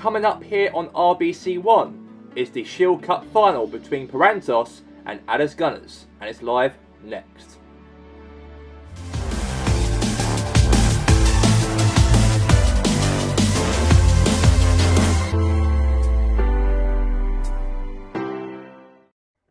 coming up here on RBC1 is the Shield Cup final between Puerantos and Aldass Gunners, and it's live next.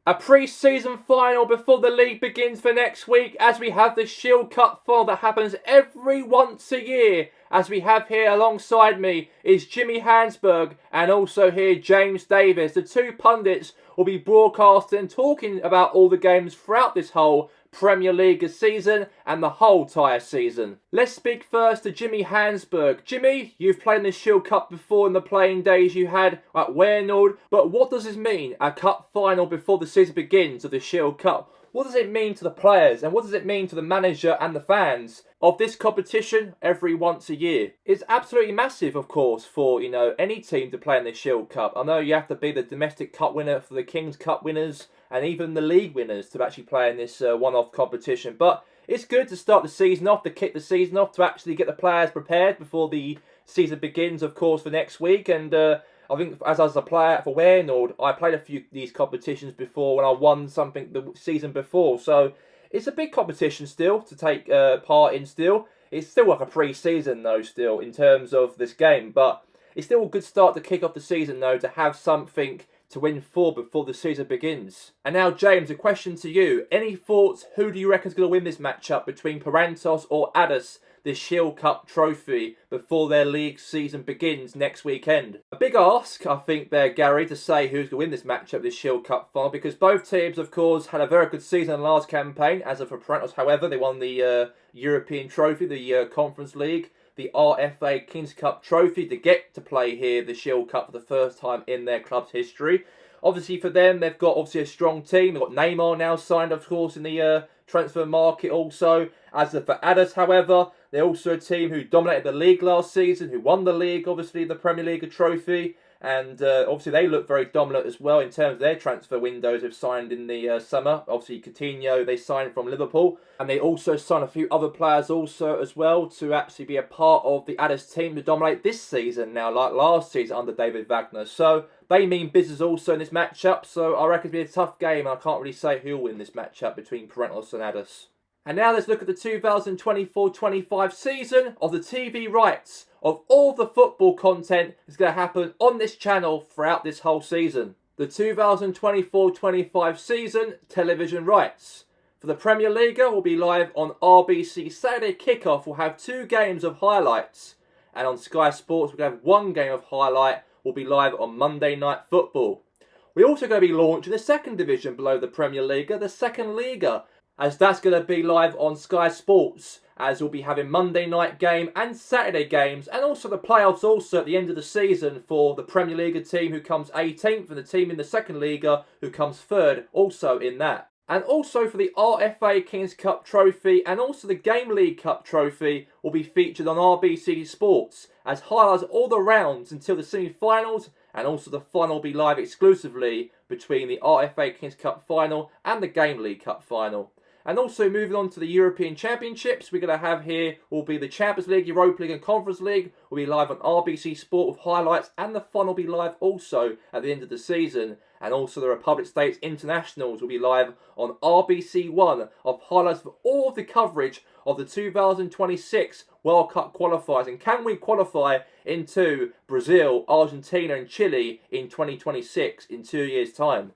A pre-season final before the league begins for next week, as we have the Shield Cup final that happens every once a year. As we have here alongside me is Jimmy Hansberg and also here James Davis. The two pundits will be broadcasting and talking about all the games throughout this whole Premier League season and the whole entire season. Let's speak first to Jimmy Hansberg. Jimmy, you've played in the Shield Cup before in the playing days you had at Puerantos, but what does this mean, a cup final before the season begins of the Shield Cup? What does it mean to the players and what does it mean to the manager and the fans of this competition every once a year? It's absolutely massive, of course, for any team to play in the Shield Cup. I know you have to be the domestic cup winner for the King's Cup winners and even the league winners to actually play in this one-off competition. But it's good to start the season off, to kick the season off, to actually get the players prepared before the season begins, of course, for next week. And I think as a player for Puerantos, I played a few of these competitions before when I won something the season before. So it's a big competition still to take part in still. It's still like a pre-season though still in terms of this game. But it's still a good start to kick off the season though, to have something to win for before the season begins. And now, James, a question to you. Any thoughts, who do you reckon is going to win this matchup between Puerantos or Aldass, the Shield Cup trophy, before their league season begins next weekend? A big ask, I think, there, Gary, to say who's going to win this matchup, this Shield Cup final, because both teams, of course, had a very good season in the last campaign. As of for Puerantos, however, they won the European trophy, the Conference League, the RFA King's Cup trophy, to get to play here the Shield Cup for the first time in their club's history. Obviously for them, they've got obviously a strong team. They've got Neymar now signed, of course, in the transfer market also. As for Aldass, however, they're also a team who dominated the league last season, who won the league, obviously the Premier League trophy. And obviously they look very dominant as well in terms of their transfer windows they've signed in the summer. Obviously Coutinho, they signed from Liverpool. And they also signed a few other players also as well to actually be a part of the Aldass team to dominate this season now, like last season under David Wagner. So they mean business also in this matchup. So I reckon it'll be a tough game. And I can't really say who'll win this matchup between Puerantos and Aldass. And now let's look at the 2024-25 season of the TV rights of all the football content that's going to happen on this channel throughout this whole season. The 2024-25 season television rights. For the Premier League will be live on RBC Saturday Kickoff. We'll have 2 games of highlights. And on Sky Sports we'll have 1 game of highlight. Will be live on Monday Night Football. We're also going to be launching the second division below the Premier League, the second Liga, as that's going to be live on Sky Sports, as we'll be having Monday night game and Saturday games, and also the playoffs also at the end of the season for the Premier League team who comes 18th and the team in the second Liga who comes 3rd also in that. And also for the RFA King's Cup trophy and also the Game League Cup trophy will be featured on RBC Sports, as highlights all the rounds until the semi-finals, and also the final will be live exclusively between the RFA King's Cup final and the Game League Cup final. And also moving on to the European Championships, we're going to have here will be the Champions League, Europa League and Conference League. Will be live on RBC Sport with highlights, and the fun will be live also at the end of the season. And also the Republic States Internationals will be live on RBC1 of highlights for all of the coverage of the 2026 World Cup qualifiers. And can we qualify into Brazil, Argentina and Chile in 2026 in 2 years' time?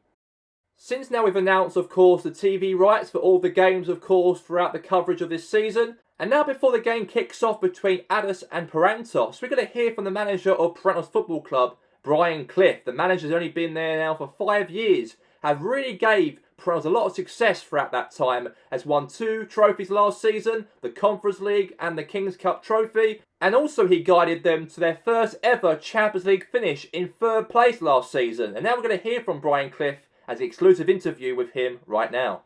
Since now we've announced, of course, the TV rights for all the games, of course, throughout the coverage of this season. And now before the game kicks off between Aldass and Puerantos, we're going to hear from the manager of Puerantos Football Club, Brian Cliff. The manager's only been there now for 5 years, have really gave Puerantos a lot of success throughout that time, has won 2 trophies last season, the Conference League and the King's Cup trophy. And also he guided them to their first ever Champions League finish in 3rd place last season. And now we're going to hear from Brian Cliff as an exclusive interview with him right now.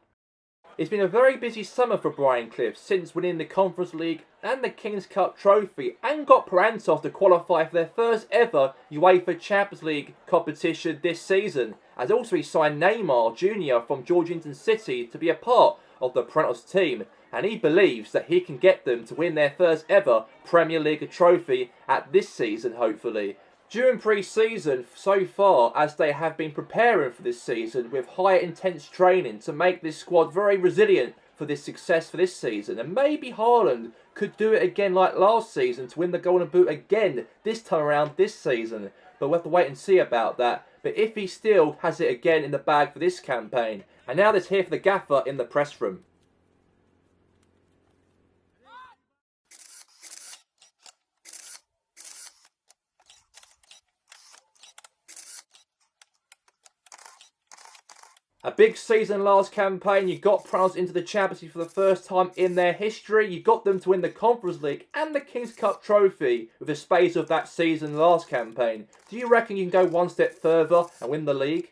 It's been a very busy summer for Brian Cliff since winning the Conference League and the King's Cup trophy, and got Puerantos to qualify for their first ever UEFA Champions League competition this season, as also he signed Neymar Jr. from Georgetown City to be a part of the Puerantos team, and he believes that he can get them to win their first ever Premier League trophy at this season, hopefully. During pre-season, so far, as they have been preparing for this season with high intense training to make this squad very resilient for this success for this season, and maybe Haaland could do it again like last season to win the Golden Boot again this time around this season. But we'll have to wait and see about that. But if he still has it again in the bag for this campaign, and now let's hear from the gaffer in the press room. A big season last campaign. You got Puerantos into the Champions League for the first time in their history. You got them to win the Conference League and the King's Cup trophy with the space of that season last campaign. Do you reckon you can go one step further and win the league?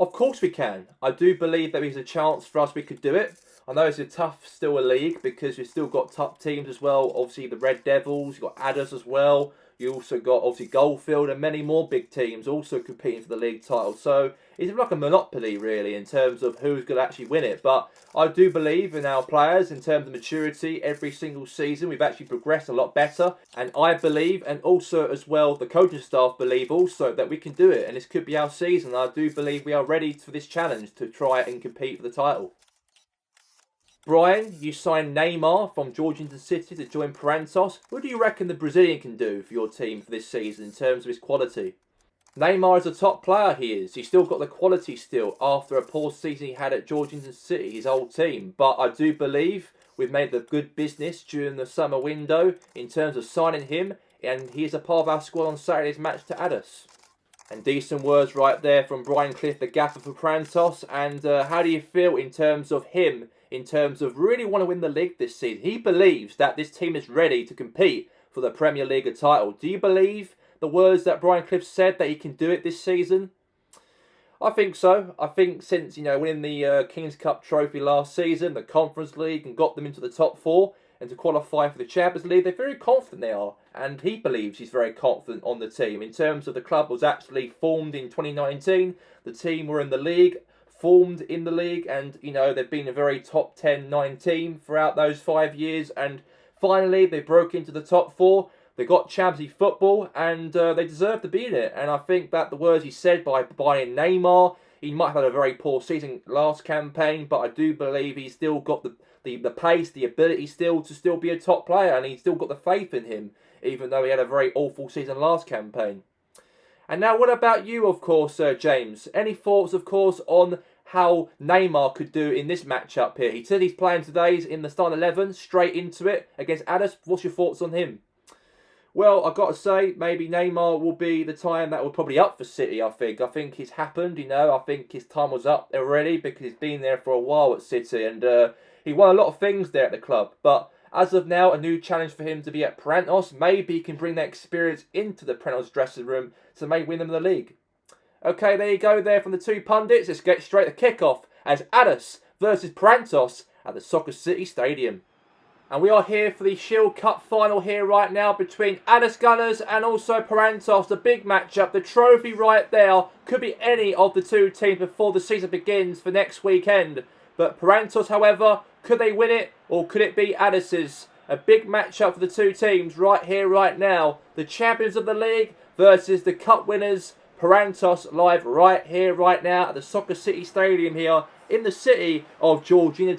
Of course we can. I do believe there is a chance for us we could do it. I know it's a tough still a league because we've still got top teams as well. Obviously the Red Devils, you've got Aldass as well. You also got obviously Goldfield and many more big teams also competing for the league title. So it's like a monopoly really in terms of who's going to actually win it. But I do believe in our players in terms of maturity. Every single season we've actually progressed a lot better. And I believe, and also as well the coaching staff believe also that we can do it. And this could be our season. I do believe we are ready for this challenge to try and compete for the title. Brian, you signed Neymar from Georgina City to join Puerantos. What do you reckon the Brazilian can do for your team for this season in terms of his quality? Neymar is a top player, he is. He's still got the quality still after a poor season he had at Georgina City, his old team. But I do believe we've made the good business during the summer window in terms of signing him. And he is a part of our squad on Saturday's match to Aldass. And decent words right there from Brian Cliff, the gaffer for Puerantos. And how do you feel in terms of him? In terms of really want to win the league this season. He believes that this team is ready to compete for the Premier League title. Do you believe the words that Brian Cliff said that he can do it this season? I think so. I think since, winning the King's Cup trophy last season, the Conference League, and got them into the top four, and to qualify for the Champions League, they're very confident they are. And he believes he's very confident on the team. In terms of the club was actually formed in 2019. The team were in the league. Formed in the league, and they've been a very top 10-9 team throughout those 5 years, and finally they broke into the top four. They got Champions League football, and they deserve to be in it. And I think that the words he said by buying Neymar, he might have had a very poor season last campaign, but I do believe he's still got the pace, the ability still to still be a top player, and he's still got the faith in him, even though he had a very awful season last campaign. And now, what about you, of course, James? Any thoughts, of course, on how Neymar could do in this matchup here? He said he's playing today in the starting 11, straight into it against Aldass. What's your thoughts on him? Well, I've got to say, maybe Neymar will be the time that will probably up for City, I think. I think it's happened, I think his time was up already because he's been there for a while at City and he won a lot of things there at the club. But as of now, a new challenge for him to be at Puerantos. Maybe he can bring that experience into the Puerantos dressing room to maybe win them the league. Okay, there you go there from the two pundits. Let's get straight to kick-off as Aldass versus Puerantos at the Soccer City Stadium. And we are here for the Shield Cup final here right now between Aldass Gunners and also Puerantos. The big matchup, the trophy right there. Could be any of the two teams before the season begins for next weekend. But Puerantos, however, could they win it or could it be Aldass's? A big matchup for the two teams right here, right now. The champions of the league versus the cup winners. Puerantos live right here, right now at the Soccer City Stadium here in the city of Georgina.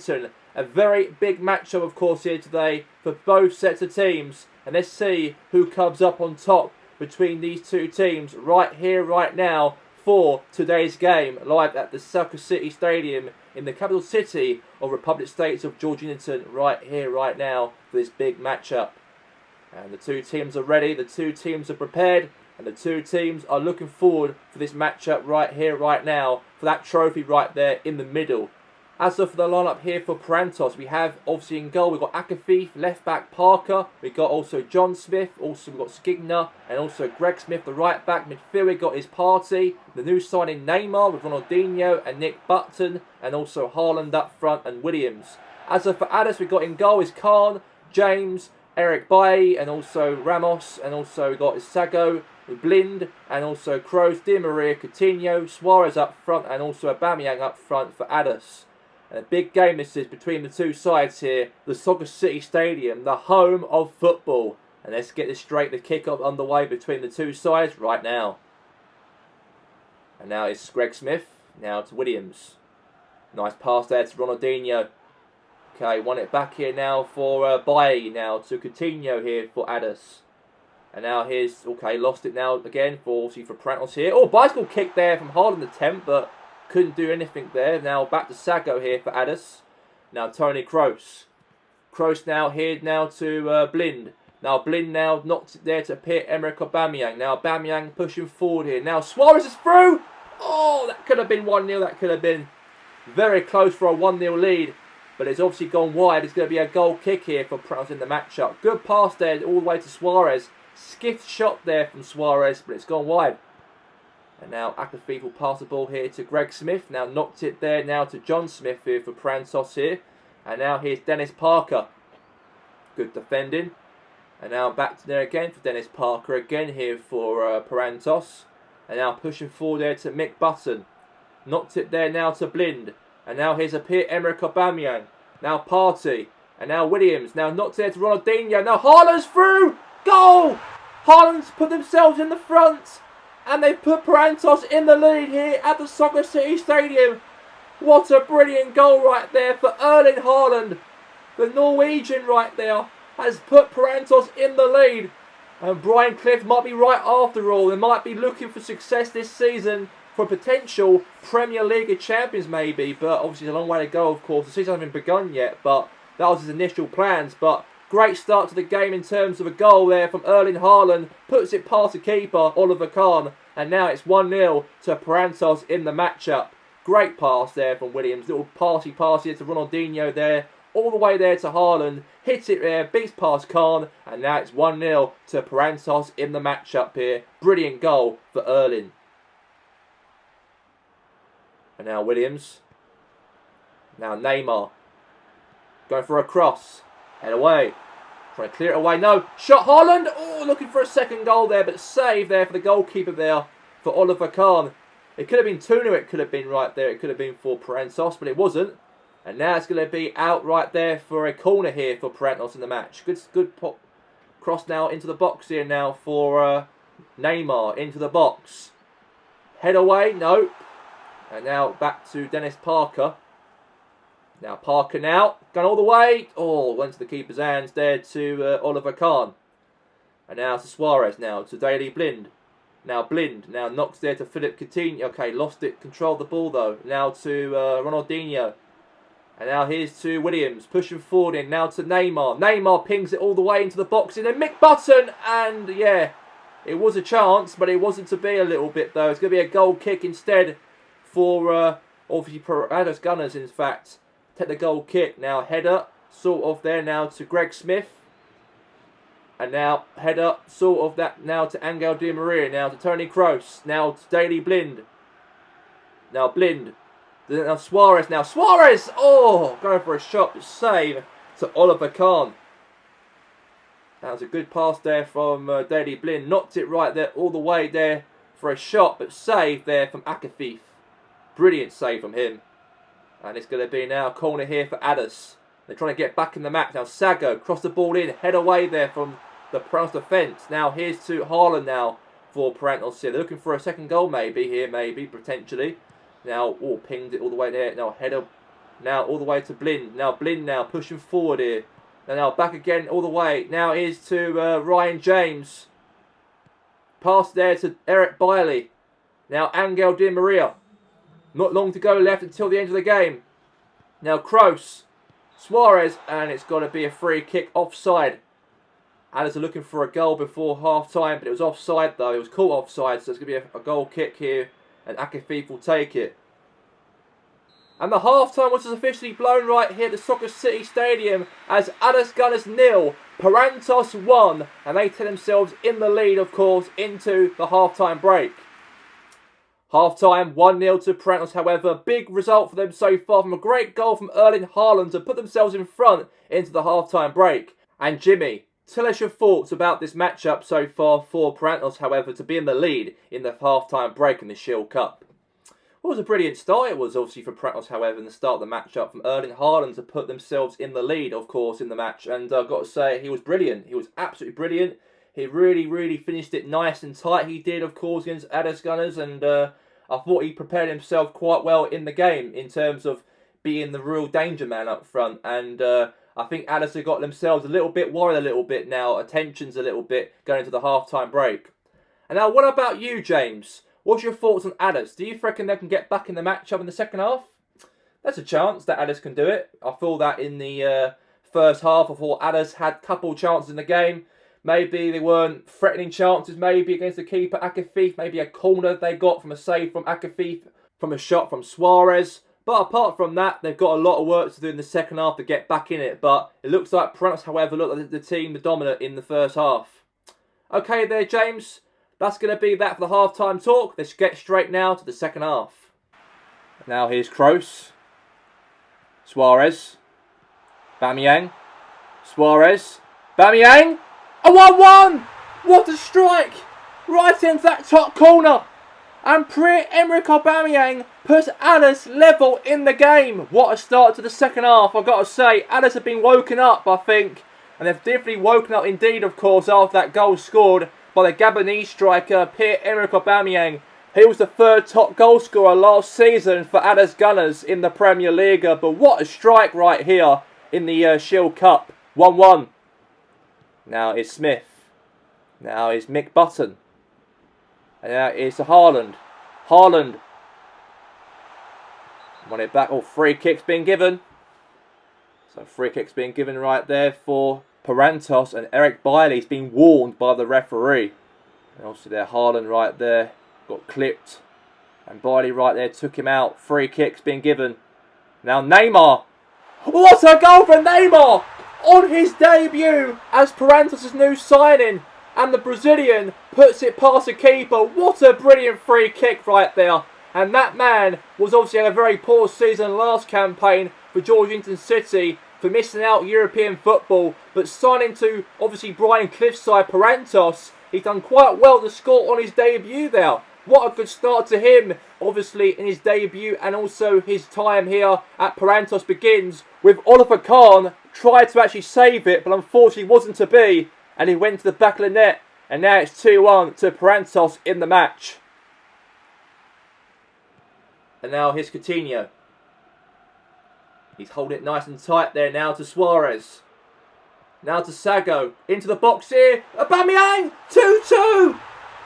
A very big matchup, of course, here today for both sets of teams. And let's see who comes up on top between these two teams right here, right now for today's game live at the Soccer City Stadium in the capital city of Republic States of Georgina right here, right now for this big matchup. And the two teams are ready, the two teams are prepared. And the two teams are looking forward for this matchup right here, right now, for that trophy right there in the middle. As for the lineup here for Puerantos, we have obviously in goal, we've got Akafif, left back Parker, we've got also John Smith, also we've got Skigner, and also Greg Smith, the right back. Midfield, we've got his party, the new signing Neymar with Ronaldinho and Nick Button, and also Haaland up front and Williams. As for Aldass, we've got in goal is Khan, James, Eric Bailly, and also Ramos, and also we've got Isago, Blind, and also Kroos, Di Maria, Coutinho, Suarez up front, and also Aubameyang up front for Aldass. And a big game this is between the two sides here. The Soccer City Stadium, the home of football. And let's get this straight. The kick-off underway between the two sides right now. And now it's Greg Smith. Now to Williams. Nice pass there to Ronaldinho. Okay, won it back here now for Bailly. Now to Coutinho here for Aldass. And now here's, okay, lost it now again for Puerantos here. Oh, bicycle kick there from Haaland attempt, but couldn't do anything there. Now back to Sago here for Aldass. Now Tony Kroos. Kroos now here now to Blind. Now Blind now knocked it there to Pierre-Emerick Aubameyang. Now Aubameyang pushing forward here. Now Suarez is through. Oh, that could have been 1-0. That could have been very close for a 1-0 lead. But it's obviously gone wide. It's going to be a goal kick here for Puerantos in the matchup. Good pass there all the way to Suarez. Skiffed shot there from Suarez, but it's gone wide. And now Akafif will pass the ball here to Greg Smith. Now knocked it there now to John Smith here for Puerantos here. And now here's Dennis Parker. Good defending. And now back to there again for Dennis Parker. Again here for Puerantos. And now pushing forward there to Mick Button. Knocked it there now to Blind. And now here's a Pierre-Emerick Aubameyang. Now Partey. And now Williams. Now knocked it there to Ronaldinho. Now Haaland's through. Goal! Haaland's put themselves in the front. And they've put Puerantos in the lead here at the Soccer City Stadium. What a brilliant goal right there for Erling Haaland. The Norwegian right there has put Puerantos in the lead. And Brian Clough might be right after all. They might be looking for success this season for potential Premier League champions maybe. But obviously it's a long way to go, of course. The season hasn't begun yet, but that was his initial plans. But great start to the game in terms of a goal there from Erling Haaland. Puts it past the keeper, Oliver Kahn. And now it's 1-0 to Puerantos in the matchup. Great pass there from Williams. Little passy here to Ronaldinho there. All the way there to Haaland. Hits it there, beats past Kahn. And now it's 1-0 to Puerantos in the matchup here. Brilliant goal for Erling. And now Williams. Now Neymar. Going for a cross. Head away. Trying to clear it away. No. Shot Haaland. Oh, looking for a second goal there. But save there for the goalkeeper there for Oliver Kahn. It could have been 2-0. It could have been right there. It could have been for Puerantos. But it wasn't. And now it's going to be out right there for a corner here for Puerantos in the match. Good pop. Cross now into the box here now for Neymar. Into the box. Head away. No. And now back to Dennis Parker. Now Parker now. Going all the way. Oh, went to the keeper's hands there to Oliver Kahn. And now to Suarez now. To Daley Blind. Now Blind. Now knocks there to Philip Coutinho. Okay, lost it. Controlled the ball though. Now to Ronaldinho. And now here's to Williams. Pushing forward in. Now to Neymar. Neymar pings it all the way into the box. And then Mick Button. And yeah, it was a chance. But it wasn't to be a little bit though. It's going to be a goal kick instead for obviously Aldass Gunners in fact. Take the goal kick. Now header. Sort of there now to Greg Smith. And now header. Sort of that now to Angel Di Maria. Now to Tony Kroos. Now to Daley Blind. Now Blind. Now Suarez. Now Suarez. Oh, going for a shot. Save to Oliver Kahn. That was a good pass there from Daley Blind. Knocked it right there all the way there for a shot. But save there from Akafif. Brilliant save from him. And it's going to be now a corner here for Aldass. They're trying to get back in the match. Now Sago cross the ball in. Head away there from the Puerantos defence. Now here's to Haaland now for Puerantos here. They're looking for a second goal maybe here. Maybe, potentially. Now, oh, pinged it all the way there. Now header. Now all the way to Blind. Now Blind now pushing forward here. And now back again all the way. Now here's to Ryan James. Pass there to Eric Bailly. Now Angel Di Maria. Not long to go left until the end of the game. Now Kroos. Suarez. And it's got to be a free kick offside. Aldass are looking for a goal before half time. But it was offside though. It was caught offside. So it's going to be a goal kick here. And Akafif will take it. And the half-time was officially blown right here at the Soccer City Stadium as Aldass Gunners 0, Puerantos 1. And they take themselves in the lead, of course, into the half-time break. Half-time, 1-0 to Puerantos, however. Big result for them so far from a great goal from Erling Haaland to put themselves in front into the half-time break. And Jimmy, tell us your thoughts about this matchup so far for Puerantos, however, to be in the lead in the half-time break in the Shield Cup. It was a brilliant start, it was obviously for Puerantos, however, in the start of the match-up from Erling Haaland to put themselves in the lead, of course, in the match. And I've got to say, he was brilliant. He was absolutely brilliant. He really finished it nice and tight. He did, of course, against Aldass Gunners. And I thought he prepared himself quite well in the game in terms of being the real danger man up front. And I think Aldass have got themselves a little bit worried a little bit now. Attention's a little bit going into the half-time break. And now, what about you, James? What's your thoughts on Aldass? Do you reckon they can get back in the matchup in the second half? There's a chance that Aldass can do it. I feel that in the first half, I thought Aldass had a couple chances in the game. Maybe they weren't threatening chances, maybe against the keeper, Akafif. Maybe a corner they got from a save from Akafif, from a shot from Suarez. But apart from that, they've got a lot of work to do in the second half to get back in it. But it looks like Puerantos, however, look like the team, the dominant in the first half. Okay there, James. That's going to be that for the half-time talk. Let's get straight now to the second half. Now here's Kroos. Suarez. Aubameyang. Suarez. Aubameyang. A 1-1! What a strike! Right into that top corner. And Pierre-Emerick Aubameyang puts Aldass level in the game. What a start to the second half, I've got to say. Aldass have been woken up, I think. And they've definitely woken up indeed, of course, after that goal scored by the Gabonese striker, Pierre-Emerick Aubameyang. He was the third top goal scorer last season for Aldass Gunners in the Premier League. But what a strike right here in the Shield Cup. 1-1. Now it's Smith. Now it's Mick Button. And now it's Haaland. Haaland. Want it back. Oh, free kick's being given. So free kick's being given right there for Puerantos, and Eric Bailey's been warned by the referee. And obviously there, Haaland right there got clipped, and Bailey right there took him out. Free kick's being given. Now Neymar. What a goal for Neymar on his debut as Puerantos' new signing, and the Brazilian puts it past the keeper. What a brilliant free kick right there. And that man was obviously had a very poor season last campaign for Georgetown City, for missing out European football, but signing to obviously Brian Clough's side, Puerantos, he's done quite well to score on his debut there. What a good start to him, obviously, in his debut, and also his time here at Puerantos begins with Oliver Kahn tried to actually save it, but unfortunately wasn't to be, and he went to the back of the net, and now it's 2-1 to Puerantos in the match. And now here's Coutinho. He's holding it nice and tight there now to Suarez. Now to Sago. Into the box here. Aubameyang! 2-2!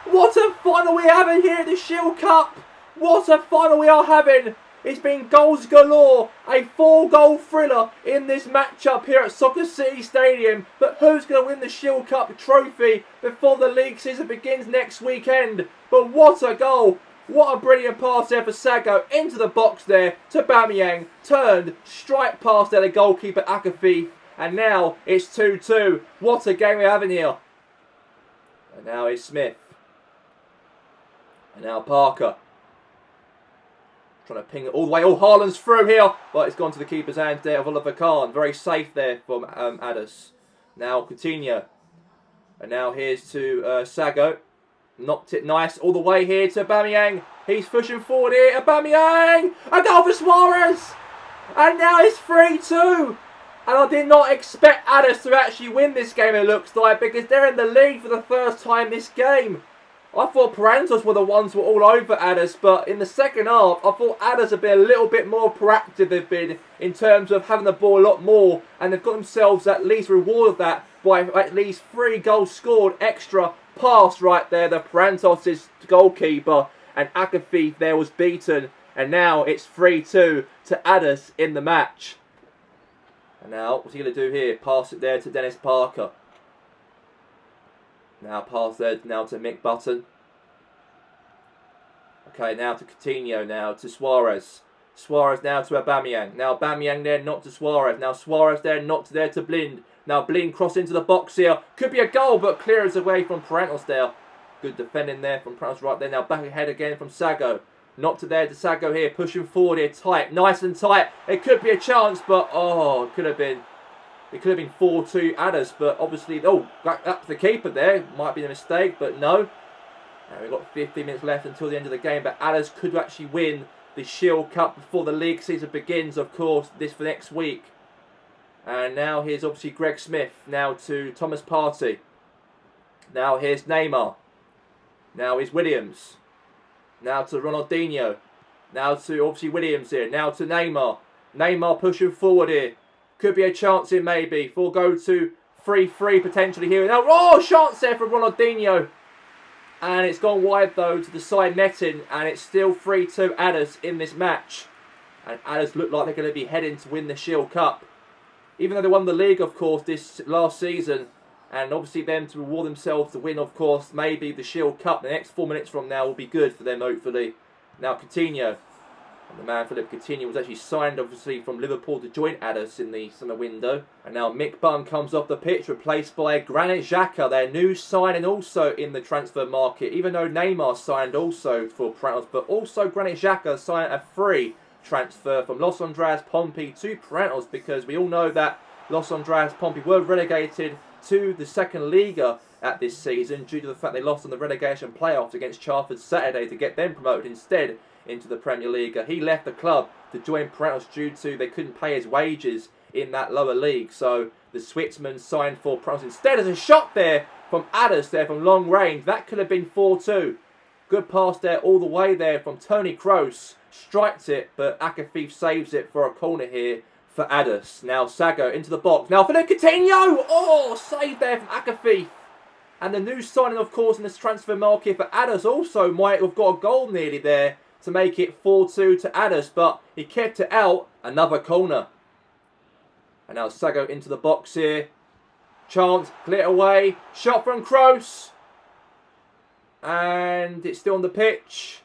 What a final we're having here at the Shield Cup! What a final we are having! It's been goals galore. A 4-goal thriller in this matchup here at Soccer City Stadium. But who's going to win the Shield Cup trophy before the league season begins next weekend? But what a goal! What a brilliant pass there for Sago into the box there to Aubameyang. Turned, strike past there the goalkeeper Akafif. And now it's 2-2. What a game we're having here. And now it's Smith. And now Parker. Trying to ping it all the way. Oh, Haaland's through here. But it's gone to the keeper's hands there of Oliver Kahn. Very safe there from Aldass. Now Coutinho. And now here's to Sago. Knocked it nice all the way here to Aubameyang. He's pushing forward here. Aubameyang! A goal for Suarez! And now it's 3-2. And I did not expect Aldass to actually win this game, it looks like, because they're in the lead for the first time this game. I thought Puerantos were the ones who were all over Aldass, but in the second half, I thought Aldass have been a little bit more proactive they've been in terms of having the ball a lot more, and they've got themselves at least rewarded that by at least 3 goals scored extra pass right there, the Puerantos' goalkeeper, and Akafif there was beaten, and now it's 3-2 to Aldass in the match. And now, what's he going to do here? Pass it there to Dennis Parker. Now pass there now to Mick Button. Okay, now to Coutinho, now to Suarez. Suarez now to Aubameyang. Now Aubameyang there, not to Suarez. Now Suarez there, not there to Blind. Now Blind cross into the box here. Could be a goal, but clears away from Puerantos there. Good defending there from Puerantos right there. Now back ahead again from Sago. Not to there to Sago here, pushing forward here, tight, nice and tight. It could be a chance, but oh, it could have been 4-2 Aldass, but obviously, oh, that's the keeper there. Might be a mistake, but no. Now we've got 15 minutes left until the end of the game, but Aldass could actually win the Shield Cup before the league season begins, of course, this for next week. And now here's obviously Greg Smith, now to Thomas Partey. Now here's Neymar. Now here's Williams. Now to Ronaldinho. Now to obviously Williams here. Now to Neymar. Neymar pushing forward here. Could be a chance here maybe. We'll go to 3-3 potentially here. Now, oh, chance there for Ronaldinho. And it's gone wide though to the side netting. And it's still 3-2 Aldass in this match. And Aldass look like they're going to be heading to win the Shield Cup. Even though they won the league, of course, this last season. And obviously them to reward themselves to win, of course, maybe the Shield Cup. The next 4 minutes from now will be good for them, hopefully. Now, Coutinho. And the man, Philippe Coutinho, was actually signed, obviously, from Liverpool to join Aldass in the summer window. And now Mick Bunn comes off the pitch, replaced by Granit Xhaka, their new signing also in the transfer market. Even though Neymar signed also for Puerantos, but also Granit Xhaka signed a free transfer from Los Andras Pompey to Puerantos, because we all know that Los Andras Pompey were relegated to the second Liga at this season due to the fact they lost in the relegation playoffs against Charlton Saturday to get them promoted instead into the Premier League. He left the club to join Puerantos due to they couldn't pay his wages in that lower league. So the Switzerman signed for Puerantos instead. As a shot there from Aldass there from long range. That could have been 4-2. Good pass there all the way there from Toni Kroos. Strikes it, but Akafif saves it for a corner here for Aldass. Now Sago into the box. Now Philippe Coutinho! Oh, save there from Akafif. And the new signing, of course, in this transfer market for Aldass also might have got a goal nearly there to make it 4-2 to Aldass, but he kept it out. Another corner. And now Sago into the box here. Chance, clear away. Shot from Kroos. And it's still on the pitch.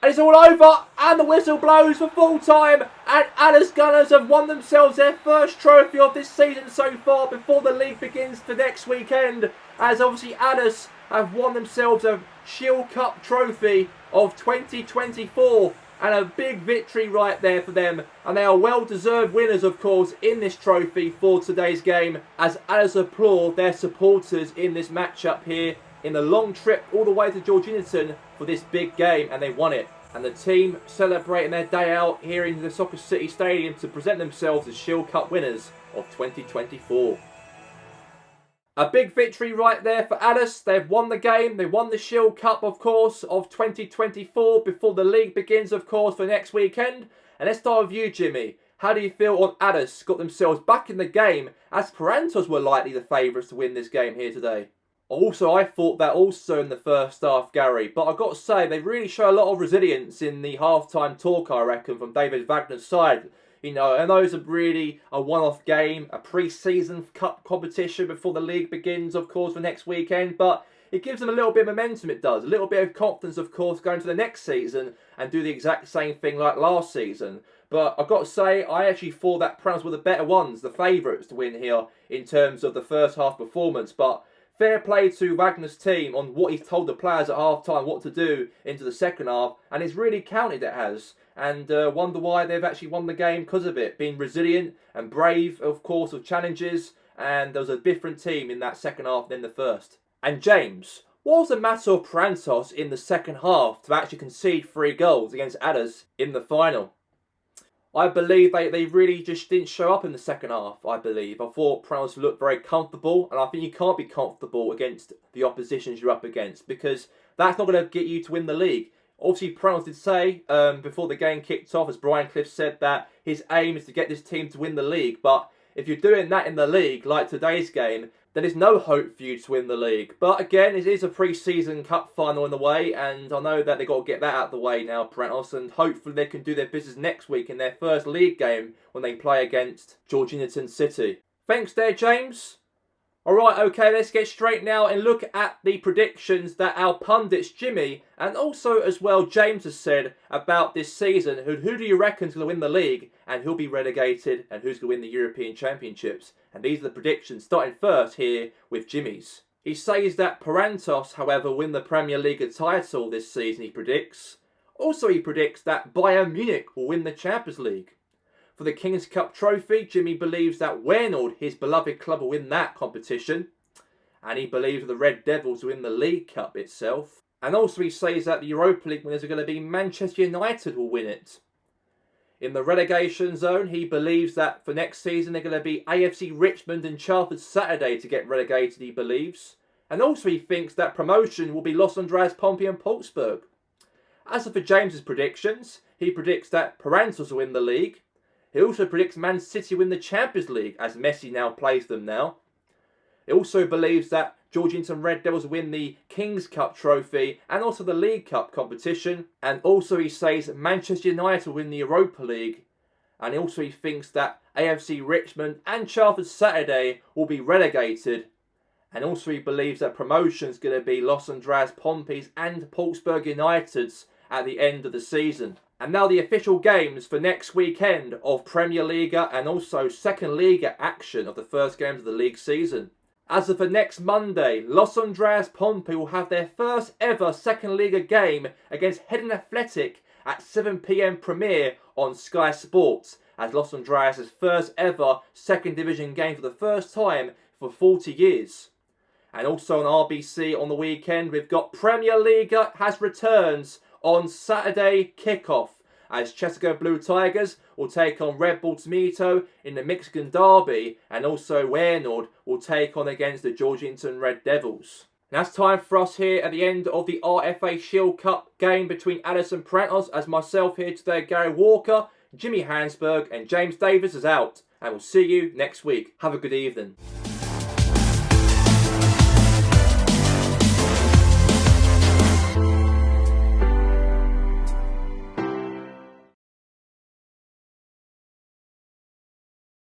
And it's all over. And the whistle blows for full time. And Aldass Gunners have won themselves their first trophy of this season so far before the league begins for next weekend. As obviously Aldass have won themselves a Shield Cup trophy of 2024. And a big victory right there for them. And they are well-deserved winners, of course, in this trophy for today's game. As Aldass applaud their supporters in this matchup here in the long trip all the way to Georginaton for this big game. And they won it. And the team celebrating their day out here in the Soccer City Stadium to present themselves as Shield Cup winners of 2024. A big victory right there for Aldass. They've won the game. They won the Shield Cup, of course, of 2024 before the league begins, of course, for next weekend. And let's start with you, Jimmy. How do you feel on Aldass got themselves back in the game as Puerantos were likely the favourites to win this game here today? Also, I thought that also in the first half, Gary. But I've got to say, they really show a lot of resilience in the half-time talk, I reckon, from David Wagner's side. You know, and those are really a one-off game, a pre-season cup competition before the league begins, of course, for next weekend. But it gives them a little bit of momentum, it does. A little bit of confidence, of course, going to the next season and do the exact same thing like last season. But I've got to say, I actually thought that Puerantos were the better ones, the favourites to win here in terms of the first half performance. But fair play to Wagner's team on what he's told the players at half-time what to do into the second half. And it's really counted, it has. And wonder why they've actually won the game because of it. Being resilient and brave, of course, of challenges. And there was a different team in that second half than the first. And James, what was the matter of Puerantos in the second half to actually concede 3 goals against Aldass in the final? I believe they really just didn't show up in the second half, I believe. I thought Puerantos looked very comfortable, and I think you can't be comfortable against the oppositions you're up against, because that's not going to get you to win the league. Obviously, Puerantos did say before the game kicked off, as Brian Clough said, that his aim is to get this team to win the league. But if you're doing that in the league, like today's game, then there's no hope for you to win the league. But again, it is a pre-season cup final in the way, and I know that they've got to get that out of the way now, Puerantos, and hopefully they can do their business next week in their first league game when they play against Georginaton City. Thanks there, James. Alright, okay, let's get straight now and look at the predictions that our pundits, Jimmy, and also as well James has said about this season. Who do you reckon is going to win the league, and who'll be relegated, and who's going to win the European Championships? And these are the predictions, starting first here with Jimmy's. He says that Puerantos, however, win the Premier League title this season, he predicts. Also, he predicts that Bayern Munich will win the Champions League. For the King's Cup trophy, Jimmy believes that Feyenoord, his beloved club, will win that competition. And he believes the Red Devils will win the League Cup itself. And also he says that the Europa League winners are going to be Manchester United will win it. In the relegation zone, he believes that for next season they're going to be AFC Richmond and Chartered Saturday to get relegated, he believes. And also he thinks that promotion will be Los Andreas Pompey and Portsburg. As for James's predictions, he predicts that Puerantos will win the league. He also predicts Man City win the Champions League, as Messi now plays them now. He also believes that Georgington Red Devils win the Kings Cup trophy and also the League Cup competition. And also he says Manchester United will win the Europa League. And also he thinks that AFC Richmond and Chartered Saturday will be relegated. And also he believes that promotion is going to be Los Andreas Pompey's and Portsburg United's at the end of the season. And now the official games for next weekend of Premier Liga and also Second Liga action of the first games of the league season. As of the next Monday, Los Andreas Pompey will have their first ever Second Liga game against Hedon Athletic at 7 PM premiere on Sky Sports, as Los Andreas' first ever Second Division game for the first time for 40 years. And also on RBC on the weekend, we've got Premier Liga has returns on Saturday kickoff, as Chesapeake Blue Tigers will take on Red Bull Tomato in the Mexican Derby, and also Waynord will take on against the Georgington Red Devils. Now it's time for us here at the end of the RFA Shield Cup game between Aldass and Puerantos, as myself here today, Gary Walker, Jimmy Hansberg and James Davis is out. And we'll see you next week. Have a good evening.